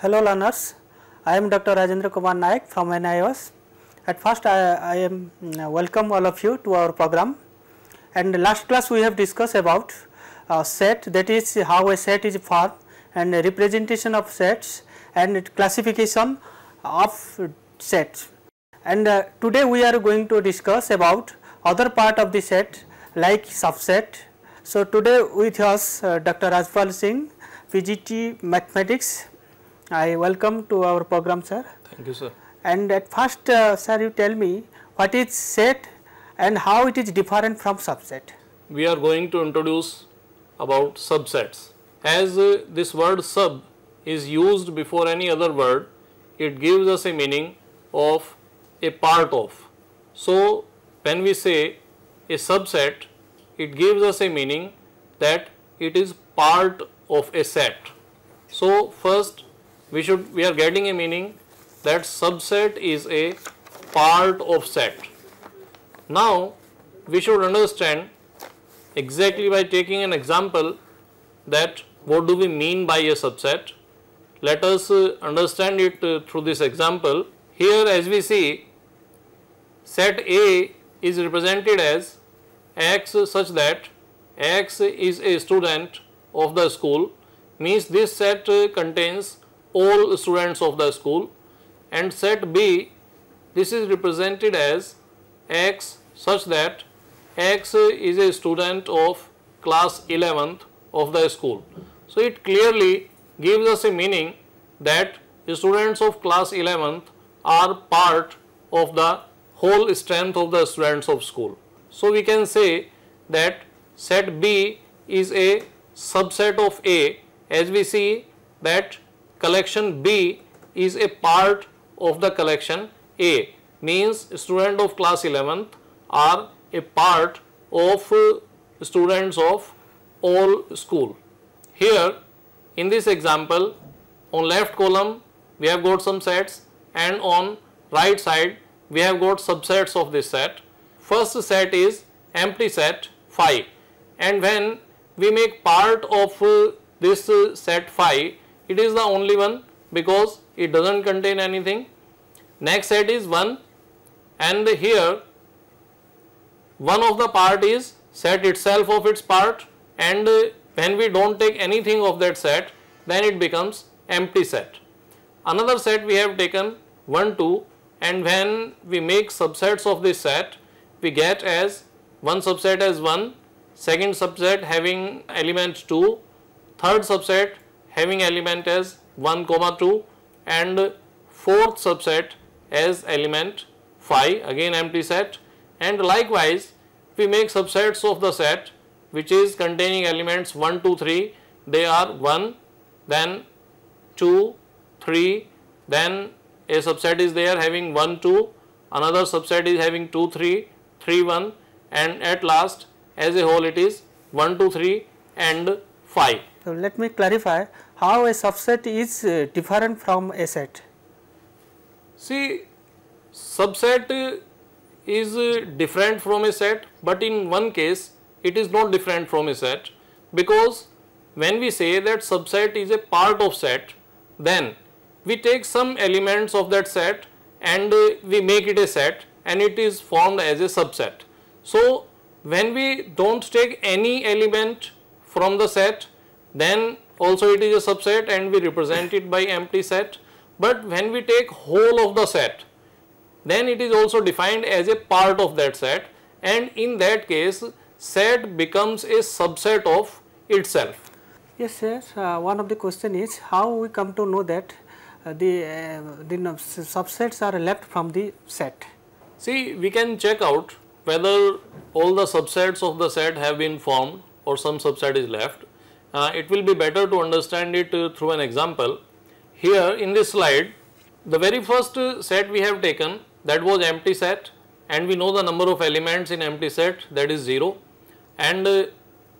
Hello learners, I am Dr. Rajendra Kumar Naik from NIOS. At first I am welcome all of you to our program, and last class we have discussed about set, that is how a set is formed and representation of sets and classification of sets. And today we are going to discuss about other part of the set like subset. So today with us Dr. Rajpal Singh, PGT Mathematics. I welcome to our program, sir. Thank you, sir. And at first, sir, you tell me what is set and how it is different from subset. We are going to introduce about subsets. As this word sub is used before any other word, it gives us a meaning of a part of. So, when we say a subset, it gives us a meaning that it is part of a set. So, first we are getting a meaning that subset is a part of set. Now we should understand exactly by taking an example that what do we mean by a subset. Let us understand it through this example. Here as we see, set A is represented as X such that X is a student of the school, means this set contains all students of the school, and set B, this is represented as X such that X is a student of class 11th of the school. So it clearly gives us a meaning that the students of class 11th are part of the whole strength of the students of school. So we can say that set B is a subset of A, as we see that collection B is a part of the collection A, means student of class 11th are a part of students of all school. Here in this example, on left column we have got some sets, and on right side we have got subsets of this set. First set is empty set phi, and when we make part of this set phi, it is the only one because it does not contain anything. Next set is 1, and here one of the part is set itself of its part, and when we do not take anything of that set, then it becomes empty set. Another set we have taken 1, 2, and when we make subsets of this set, we get as one subset as 1, second subset having element 2, third subset having element as 1, 2, and fourth subset as element phi, again empty set. And likewise we make subsets of the set which is containing elements 1, 2, 3, they are 1, then 2, 3, then a subset is there having 1, 2, another subset is having 2, 3, 3, 1, and at last as a whole it is 1, 2, 3 and 5. So let me clarify how a subset is different from a set. See, subset is different from a set, but in one case it is not different from a set, because when we say that subset is a part of set, then we take some elements of that set and we make it a set, and it is formed as a subset. So when we do not take any element from the set, then also it is a subset and we represent it by empty set. But when we take whole of the set, then it is also defined as a part of that set, and in that case set becomes a subset of itself. Yes, sir. One of the question is how we come to know that the subsets are left from the set. See, we can check out whether all the subsets of the set have been formed or some subset is left. It will be better to understand it through an example. Here in this slide, the very first set we have taken, that was empty set, and we know the number of elements in empty set, that is 0, and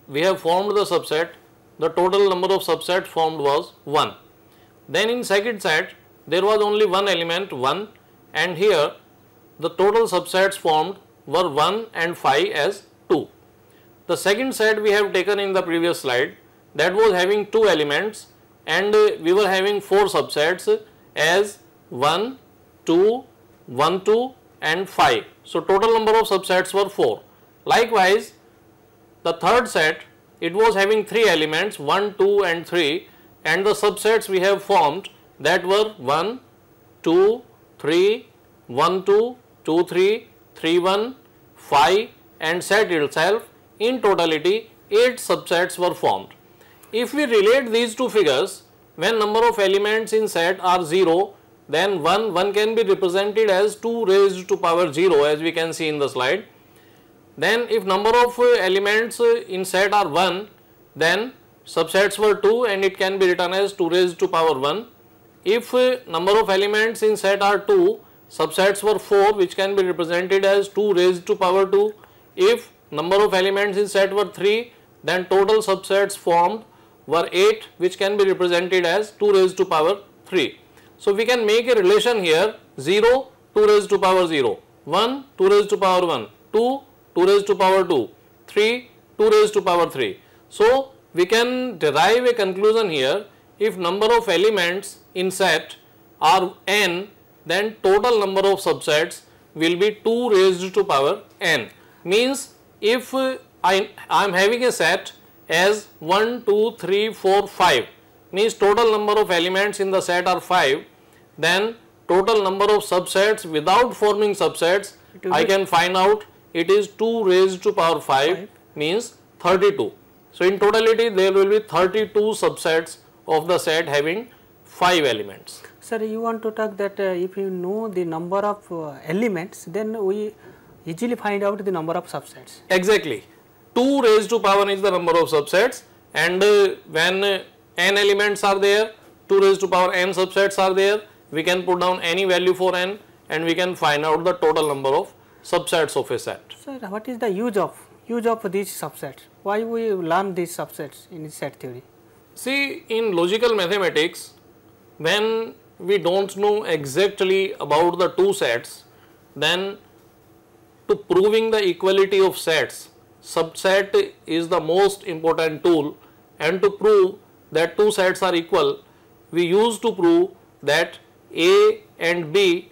we have formed the subset. The total number of subsets formed was 1. Then in second set there was only one element 1, and here the total subsets formed were 1 and 5 as 2. The second set we have taken in the previous slide, that was having 2 elements, and we were having 4 subsets as 1, 2, 1, 2 and 5. So, total number of subsets were 4. Likewise, the third set, it was having 3 elements 1, 2 and 3, and the subsets we have formed that were 1, 2, 3, 1, 2, 2, 3, 3, 1, 5 and set itself. In totality 8 subsets were formed. If we relate these two figures, when number of elements in set are 0, then 1 can be represented as 2 raised to power 0 as we can see in the slide. Then if number of elements in set are 1, then subsets were 2 and it can be written as 2 raised to power 1. If number of elements in set are 2, subsets were 4 which can be represented as 2 raised to power 2. If number of elements in set were 3, then total subsets formed were 8 which can be represented as 2 raised to power 3. So, we can make a relation here 0 2 raised to power 0, 1 2 raised to power 1, 2 2 raised to power 2, 3 2 raised to power 3. So, we can derive a conclusion here, if number of elements in set are n, then total number of subsets will be 2 raised to power n. Means if I am having a set as 1, 2, 3, 4, 5, means total number of elements in the set are 5, then total number of subsets without forming subsets I can find out it is 2 raised to power 5 means 32. So, in totality there will be 32 subsets of the set having 5 elements. Sir, you want to talk that if you know the number of elements, then we easily find out the number of subsets. Exactly. 2 raised to power is the number of subsets, and when n elements are there, 2 raised to power n subsets are there, we can put down any value for n and we can find out the total number of subsets of a set. Sir, what is the use of these subsets? Why we learn these subsets in set theory? See, in logical mathematics, when we don't know exactly about the two sets, then to proving the equality of sets, subset is the most important tool, and to prove that two sets are equal, we used to prove that A and B,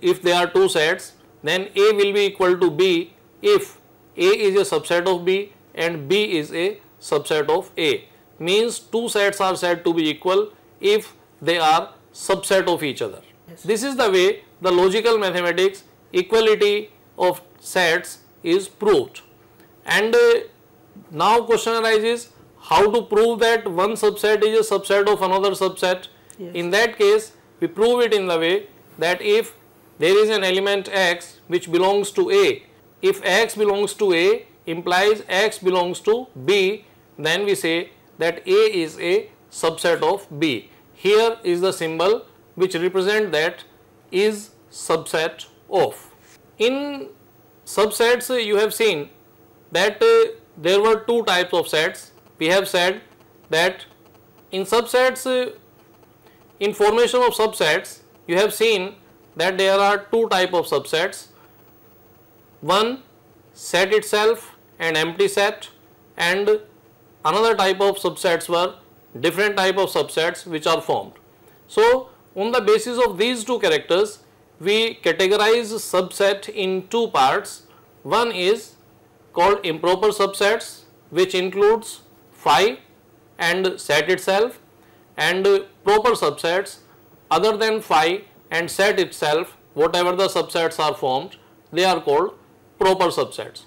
if they are two sets, then A will be equal to B if A is a subset of B and B is a subset of A. Means two sets are said to be equal if they are subset of each other. Yes. This is the way the logical mathematics equality of sets is proved. And now question arises, how to prove that one subset is a subset of another subset? Yes. In that case, we prove it in the way that if there is an element x which belongs to A, if x belongs to A implies x belongs to B, then we say that A is a subset of B. Here is the symbol which represent that is subset of. In subsets you have seen that there were two types of sets. We have said that in subsets, in formation of subsets, you have seen that there are two types of subsets. One, set itself and empty set, and another type of subsets were different type of subsets which are formed. So, on the basis of these two characters, we categorize subset in two parts. One is called improper subsets, which includes phi and set itself, and proper subsets other than phi and set itself, whatever the subsets are formed, they are called proper subsets.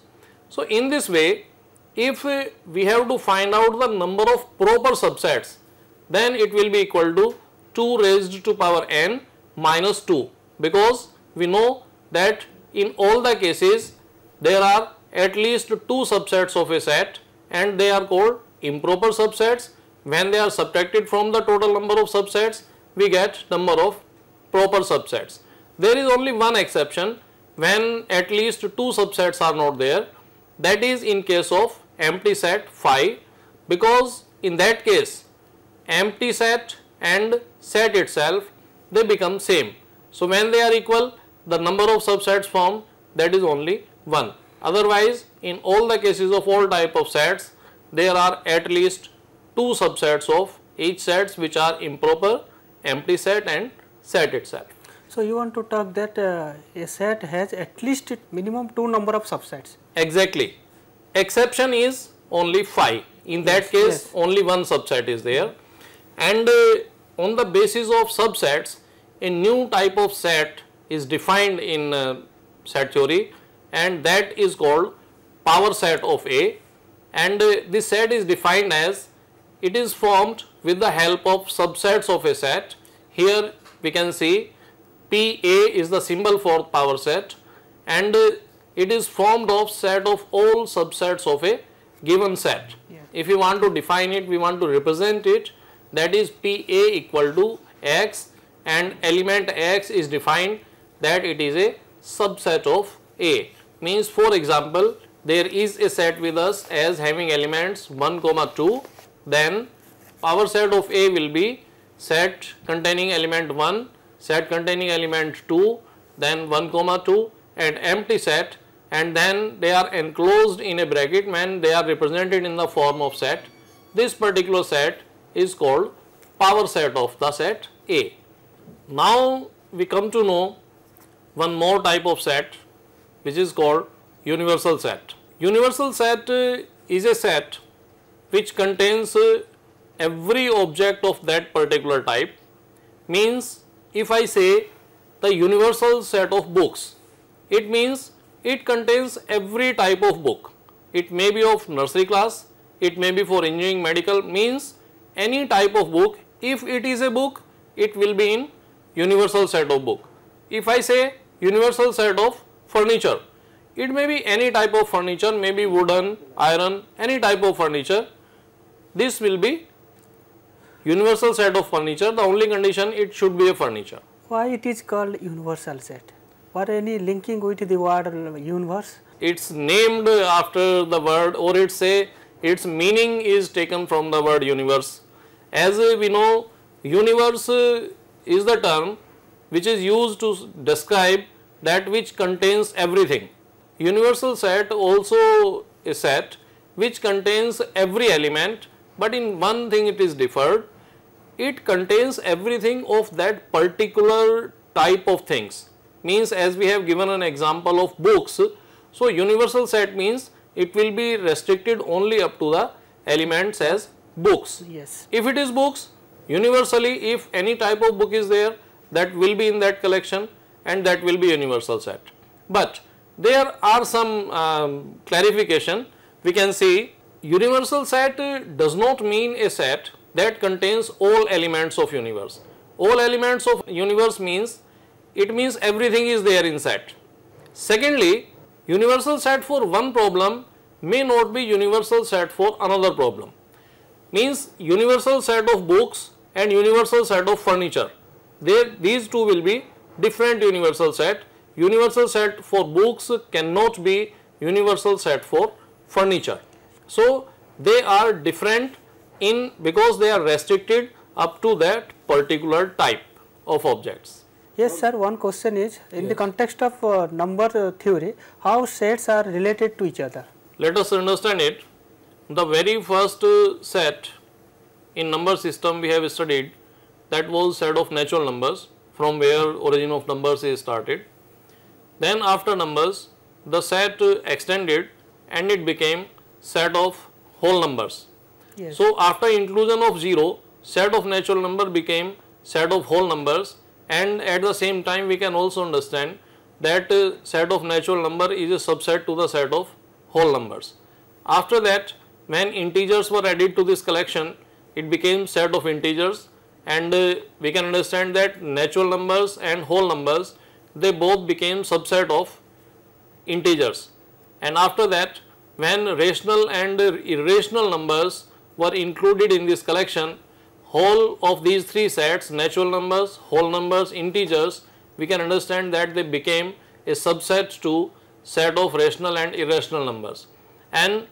So, in this way, if we have to find out the number of proper subsets, then it will be equal to 2 raised to power n minus 2, because we know that in all the cases there are at least 2 subsets of a set and they are called improper subsets. When they are subtracted from the total number of subsets, we get number of proper subsets. There is only one exception when at least 2 subsets are not there, that is in case of empty set phi, because in that case empty set and set itself, they become same. So, when they are equal, the number of subsets formed, that is only 1. Otherwise, in all the cases of all type of sets, there are at least 2 subsets of each sets which are improper, empty set and set itself. So you want to talk that a set has at least minimum 2 number of subsets. Exactly. Exception is only 5. In that case, only one subset is there. And on the basis of subsets, a new type of set is defined in set theory, and that is called power set of A. And this set is defined as it is formed with the help of subsets of a set. Here we can see PA is the symbol for power set, and it is formed of set of all subsets of a given set. If we want to define it, we want to represent it, that is PA equal to X, and element X is defined that it is a subset of A. Means, for example, there is a set with us as having elements 1, 2, then power set of A will be set containing element 1, set containing element 2, then 1, 2 and empty set, and then they are enclosed in a bracket when they are represented in the form of set. This particular set is called power set of the set A. Now we come to know one more type of set, which is called universal set. Universal set is a set which contains every object of that particular type. Means, if I say the universal set of books, it means it contains every type of book. It may be of nursery class, it may be for engineering, medical, means any type of book. If it is a book, it will be in universal set of book. If I say universal set of furniture, it may be any type of furniture, maybe wooden, iron, any type of furniture. This will be universal set of furniture. The only condition, it should be a furniture. Why it is called universal set? Or any linking with the word universe? It's named after the word, or its meaning is taken from the word universe. As we know, universe is the term which is used to describe that which contains everything. Universal set also a set which contains every element, but in one thing it is differed. It contains everything of that particular type of things. Means, as we have given an example of books, so universal set means it will be restricted only up to the elements as books. Yes. If it is books, universally, if any type of book is there, that will be in that collection, and that will be universal set. But there are some clarification. We can see universal set does not mean a set that contains all elements of universe. All elements of universe means, it means everything is there in set. Secondly, universal set for one problem may not be universal set for another problem. Means, universal set of books and universal set of furniture, these two will be different universal set. Universal set for books cannot be universal set for furniture. So they are different because they are restricted up to that particular type of objects. Yes sir, one question is, in the context of number theory, how sets are related to each other? Let us understand it. The very first set in number system we have studied, that was set of natural numbers, from where origin of numbers is started. Then after numbers, the set extended and it became set of whole numbers. Yes. So after inclusion of 0, set of natural number became set of whole numbers, and at the same time we can also understand that set of natural number is a subset to the set of whole numbers. After that, when integers were added to this collection, it became set of integers, and we can understand that natural numbers and whole numbers, they both became subset of integers. And after that, when rational and irrational numbers were included in this collection, whole of these three sets, natural numbers, whole numbers, integers, we can understand that they became a subset to set of rational and irrational numbers. And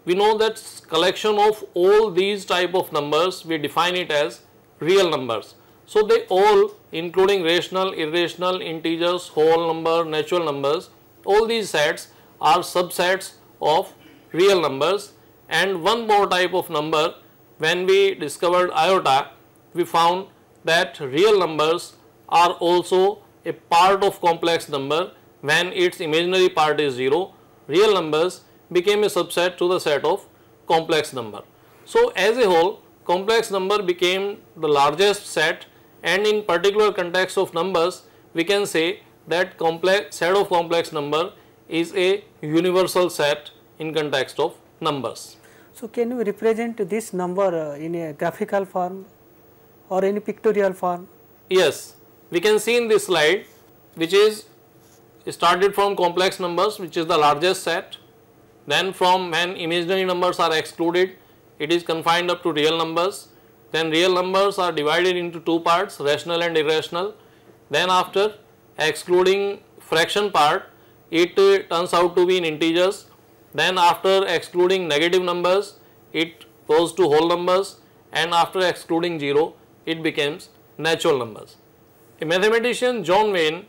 we know that collection of all these type of numbers, we define it as real numbers. So they all, including rational, irrational, integers, whole number, natural numbers, all these sets are subsets of real numbers. And one more type of number when we discovered iota, we found that real numbers are also a part of complex number when its imaginary part is 0. Real numbers became a subset to the set of complex number. So, as a whole, complex number became the largest set, and in particular context of numbers, we can say that set of complex number is a universal set in context of numbers. So, can you represent this number in a graphical form or in a pictorial form? Yes, we can see in this slide, which is started from complex numbers, which is the largest set. Then from when imaginary numbers are excluded, it is confined up to real numbers. Then real numbers are divided into two parts, rational and irrational. Then after excluding fraction part, it turns out to be in integers. Then after excluding negative numbers, it goes to whole numbers, and after excluding 0, it becomes natural numbers. A mathematician, John Wayne,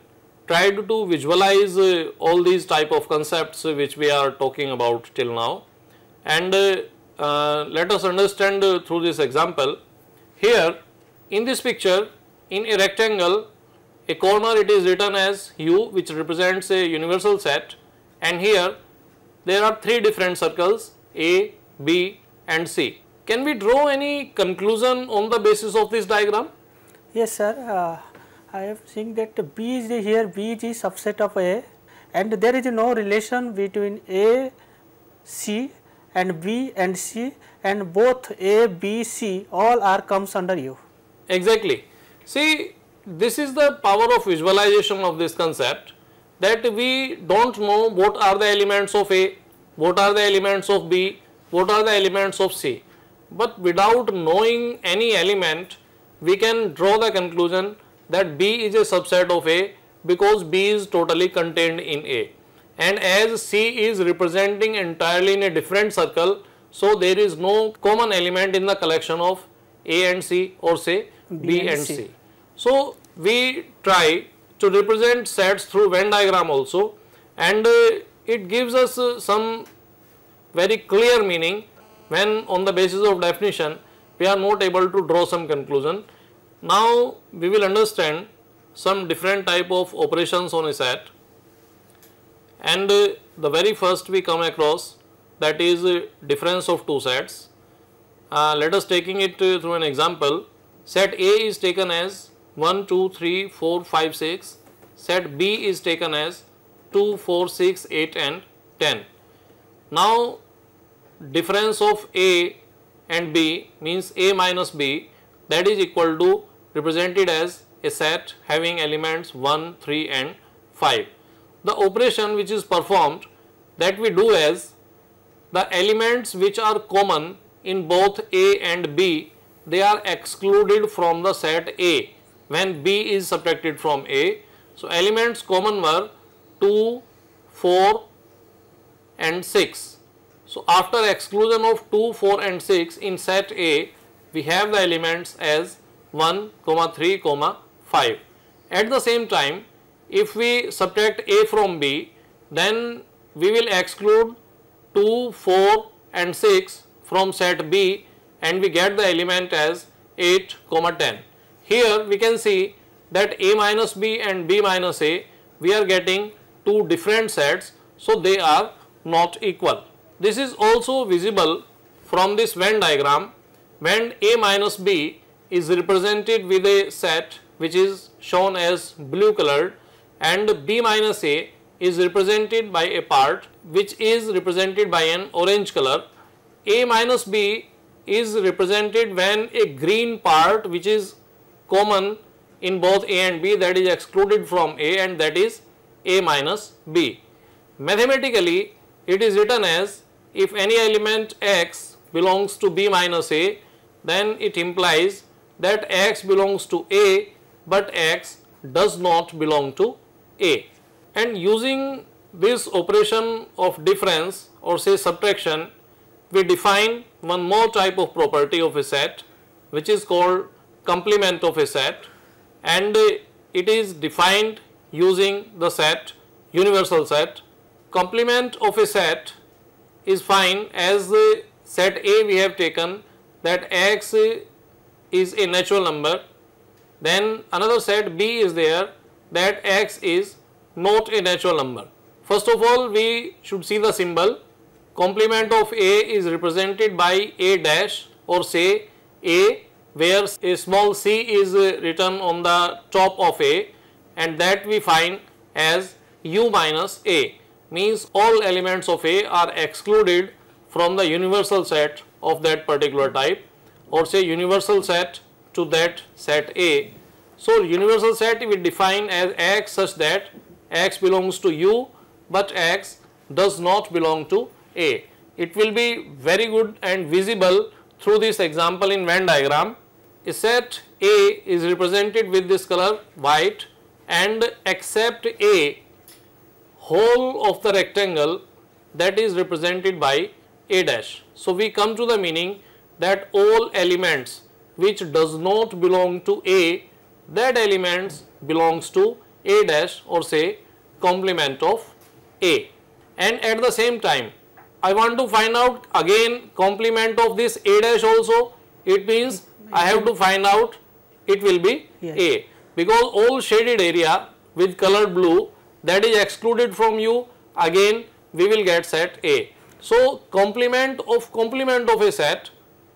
tried to visualize all these type of concepts which we are talking about till now, and let us understand through this example. Here in this picture, in a rectangle, a corner it is written as U, which represents a universal set, and here there are three different circles A, B and C. Can we draw any conclusion on the basis of this diagram? Yes, sir. I have seen that B is here, B is a subset of A, and there is no relation between A, C and B and C, and both A, B, C all are comes under U. Exactly. See, this is the power of visualization of this concept, that we do not know what are the elements of A, what are the elements of B, what are the elements of C, but without knowing any element, we can draw the conclusion that B is a subset of A because B is totally contained in A, and as C is representing entirely in a different circle, so there is no common element in the collection of A and C, or say B and C. So, we try to represent sets through Venn diagram also, and it gives us some very clear meaning when on the basis of definition we are not able to draw some conclusion. Now, we will understand some different type of operations on a set, and the very first we come across, that is difference of two sets. Let us taking it through an example. Set A is taken as 1, 2, 3, 4, 5, 6. Set B is taken as 2, 4, 6, 8 and 10. Now, difference of A and B means A minus B, that is equal to represented as a set having elements 1, 3 and 5. The operation which is performed, that we do as the elements which are common in both A and B, they are excluded from the set A when B is subtracted from A. So, elements common were 2, 4 and 6. So, after exclusion of 2, 4 and 6 in set A, we have the elements as 1, 3, 5. At the same time, if we subtract A from B, then we will exclude 2, 4 and 6 from set B, and we get the element as 8, 10. Here we can see that A minus B and B minus A, we are getting two different sets, so they are not equal. This is also visible from this Venn diagram when A minus B is represented with a set which is shown as blue colored, and B minus A is represented by a part which is represented by an orange color. A minus B is represented when a green part which is common in both A and B, that is excluded from A, and that is A minus B. Mathematically, it is written as if any element x belongs to B minus A, then it implies that x belongs to A, but x does not belong to A. And using this operation of difference or say subtraction, we define one more type of property of a set which is called complement of a set, and it is defined using the set universal set. Complement of a set is fine as the set A we have taken that x is a natural number, then another set B is there that x is not a natural number. First of all, we should see the symbol. Complement of A is represented by A dash, or say A, where a small c is written on the top of A, and that we find as u minus A, means all elements of A are excluded from the universal set of that particular type, or say universal set to that set A. So universal set we define as x such that x belongs to U but x does not belong to A. It will be very good and visible through this example in Venn diagram. A set A is represented with this color white, and except A, whole of the rectangle that is represented by A dash. So we come to the meaning that all elements which does not belong to A, that elements belongs to A dash, or say complement of A. And at the same time, I want to find out again complement of this A dash also. It means I have to find out, it will be A, because all shaded area with color blue that is excluded from U, again we will get set A. So complement of a set,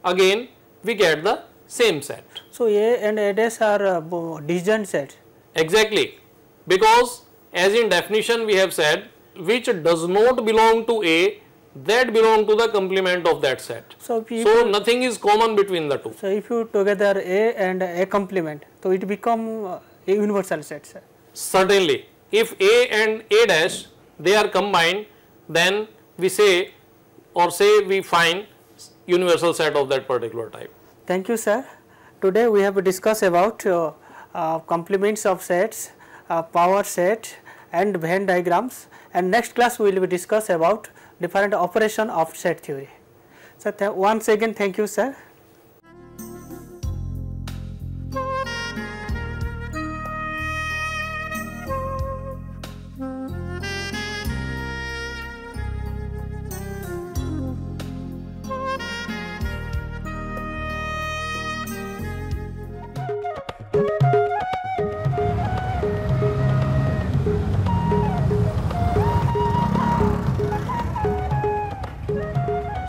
again we get the same set. So A and A dash are disjoint sets. Exactly, because as in definition we have said, which does not belong to A, that belong to the complement of that set. So nothing is common between the two. So if you together A and A complement, so it become a universal set, sir. Certainly, if A and A dash they are combined, then we say, or say we find universal set of that particular type. Thank you, sir. Today we have discussed about complements of sets, power set and Venn diagrams, and next class we will discuss about different operation of set theory. So once again thank you, sir.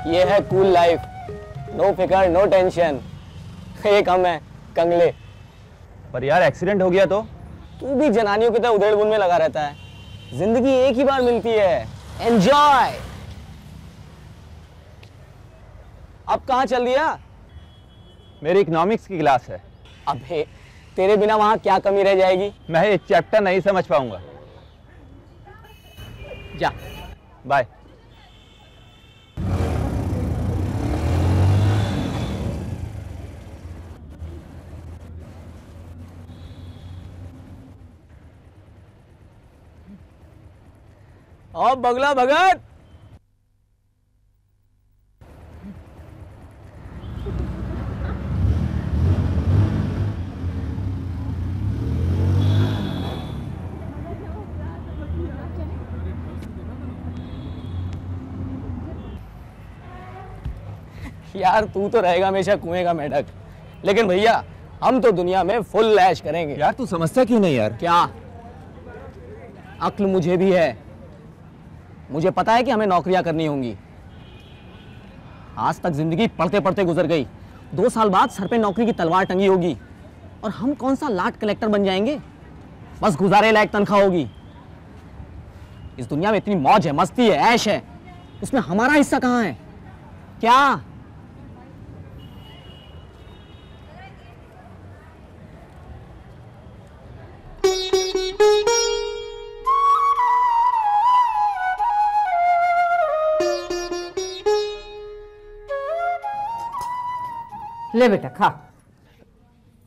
ये है cool life, no फिकर no tension. एक हम है कंगले। पर यार accident हो गया तो? तू भी जनानियों की तरह उधेड़-बुन में लगा रहता है। जिंदगी एक ही बार मिलती है, एंजॉय। अब कहाँ चल दिया? मेरी इकोनॉमिक्स की क्लास है। अबे तेरे बिना वहां क्या कमी रह जाएगी? मैं ये चैप्टर नहीं समझ पाऊंगा। जा बाय। और बगला भगत। यार तू तो रहेगा हमेशा कुएं का मेढक, लेकिन भैया हम तो दुनिया में फुल ऐश करेंगे। यार तू समझता क्यों नहीं यार? क्या अक्ल मुझे भी है, मुझे पता है कि हमें नौकरियां करनी होंगी। आज तक जिंदगी पढ़ते पढ़ते गुजर गई, 2 साल बाद सर पे नौकरी की तलवार टंगी होगी और हम कौन सा लाट कलेक्टर बन जाएंगे, बस गुजारे लायक तनख्वाह होगी। इस दुनिया में इतनी मौज है, मस्ती है, ऐश है, उसमें हमारा हिस्सा कहाँ है? क्या ले बेटा खा।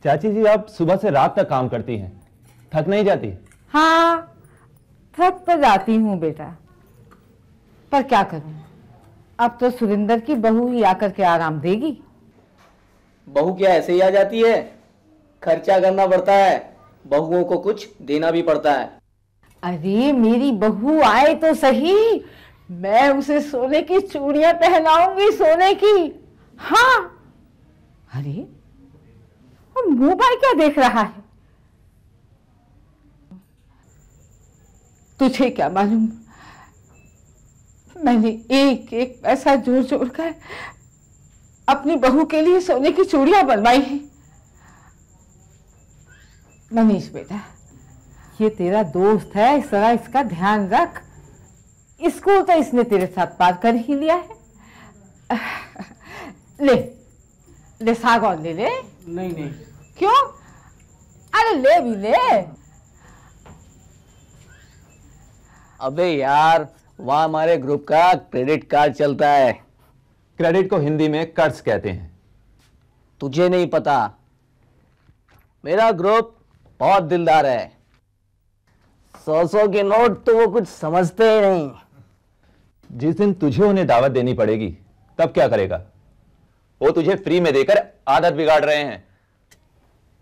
चाची जी आप सुबह से रात तक काम करती हैं, थक नहीं जाती? हाँ थक तो जाती हूँ बेटा, पर क्या करूँ, अब तो सुरेंद्र की बहू ही आकर के आराम देगी। बहू क्या ऐसे ही आ जाती है? खर्चा करना पड़ता है, बहुओं को कुछ देना भी पड़ता है। अरे मेरी बहू आए तो सही, मैं उसे सोने की चूड़ियां पहनाऊंगी, सोने की। हाँ अरे अब मोबाइल क्या देख रहा है? तुझे क्या मालूम, मैंने एक एक पैसा जोड़ जोड़ कर अपनी बहू के लिए सोने की चूड़ियां बनवाई हैं। मनीष बेटा, ये तेरा दोस्त है, इस तरह इसका ध्यान रख। स्कूल तो इसने तेरे साथ पार कर ही लिया है। ले ले सागौन ले ले। नहीं नहीं। क्यों? अरे ले भी ले। अबे यार, वहाँ हमारे ग्रुप का क्रेडिट कार्ड चलता है। क्रेडिट को हिंदी में कर्ज कहते हैं। तुझे नहीं पता, मेरा ग्रुप बहुत दिलदार है। 100 के नोट तो वो कुछ समझते ही नहीं। जिस दिन तुझे उन्हें दावत देनी पड़ेगी तब क्या करेगा? वो तुझे फ्री में देकर आदत बिगाड़ रहे हैं।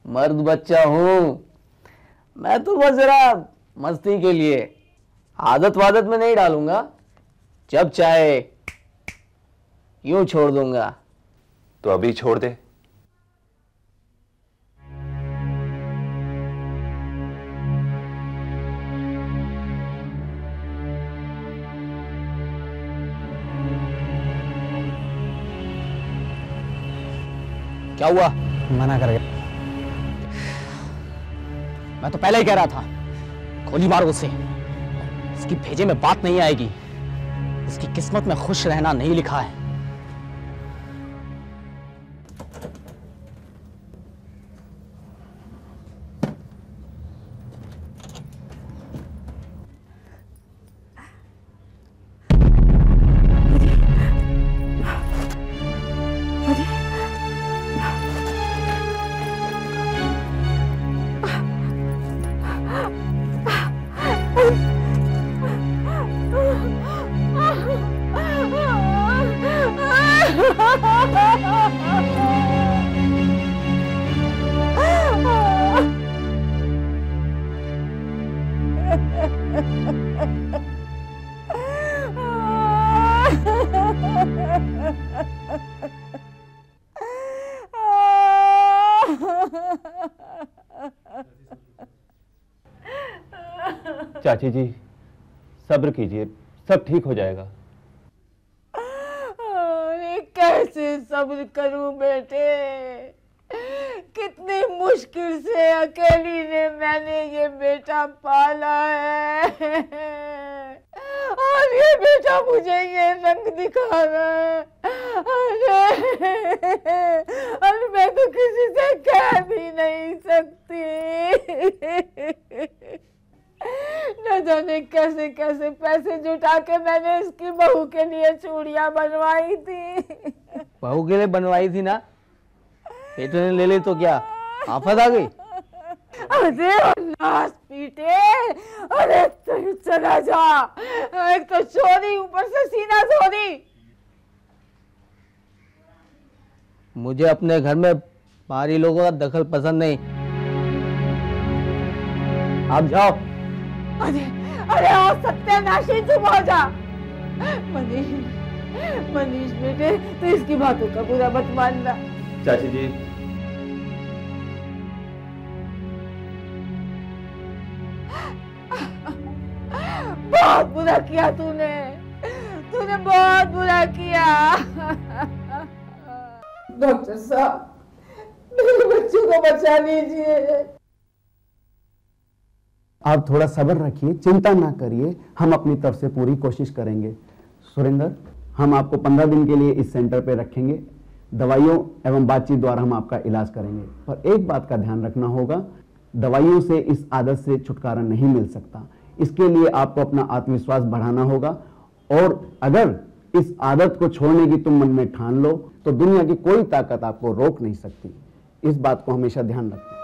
मर्द बच्चा हूं मैं, तो बस जरा मस्ती के लिए, आदत वादत में नहीं डालूंगा। जब चाहे यूं छोड़ दूंगा। तो अभी छोड़ दे। क्या हुआ? मना कर गया। मैं तो पहले ही कह रहा था, गोली मारो उसे। इसकी भेजे में बात नहीं आएगी। इसकी किस्मत में खुश रहना नहीं लिखा है। चाची जी, सब्र कीजिए, सब ठीक हो जाएगा। अरे कैसे सब्र करूं बेटे, कितनी मुश्किल से अकेली ने मैंने ये बेटा पाला है, और ये बेटा मुझे ये रंग दिखा रहा है। अरे मैं तो किसी से कह भी नहीं सकती। न जाने कैसे कैसे पैसे जुटा के मैंने इसकी बहू के लिए चूड़ियां बनवाई थी। बहू के लिए बनवाई थी ना, बेटे ने ले ली तो क्या आफत आ गई? अरे नाश पीटे, अरे तू चला जा। एक तो चोरी, ऊपर से सीना चोरी। मुझे अपने घर में बाहरी लोगों का दखल पसंद नहीं। आप जाओ। अरे अरे ओ सत्यानाशी, चुप हो जा। मनीष, मनीष बेटे, तो इसकी बातों का बुरा मत मानना। चाची जी, बहुत बुरा किया तूने, तूने बहुत बुरा किया। डॉक्टर साहब, मेरे बच्चों को बचा लीजिए। आप थोड़ा सब्र रखिए, चिंता ना करिए, हम अपनी तरफ से पूरी कोशिश करेंगे। सुरेंद्र, हम आपको 15 दिन के लिए इस सेंटर पे रखेंगे। दवाइयों एवं बातचीत द्वारा हम आपका इलाज करेंगे, पर एक बात का ध्यान रखना होगा, दवाइयों से इस आदत से छुटकारा नहीं मिल सकता। इसके लिए आपको अपना आत्मविश्वास बढ़ाना होगा, और अगर इस आदत को छोड़ने की तुम मन में ठान लो तो दुनिया की कोई ताकत आपको रोक नहीं सकती। इस बात को हमेशा ध्यान रखना।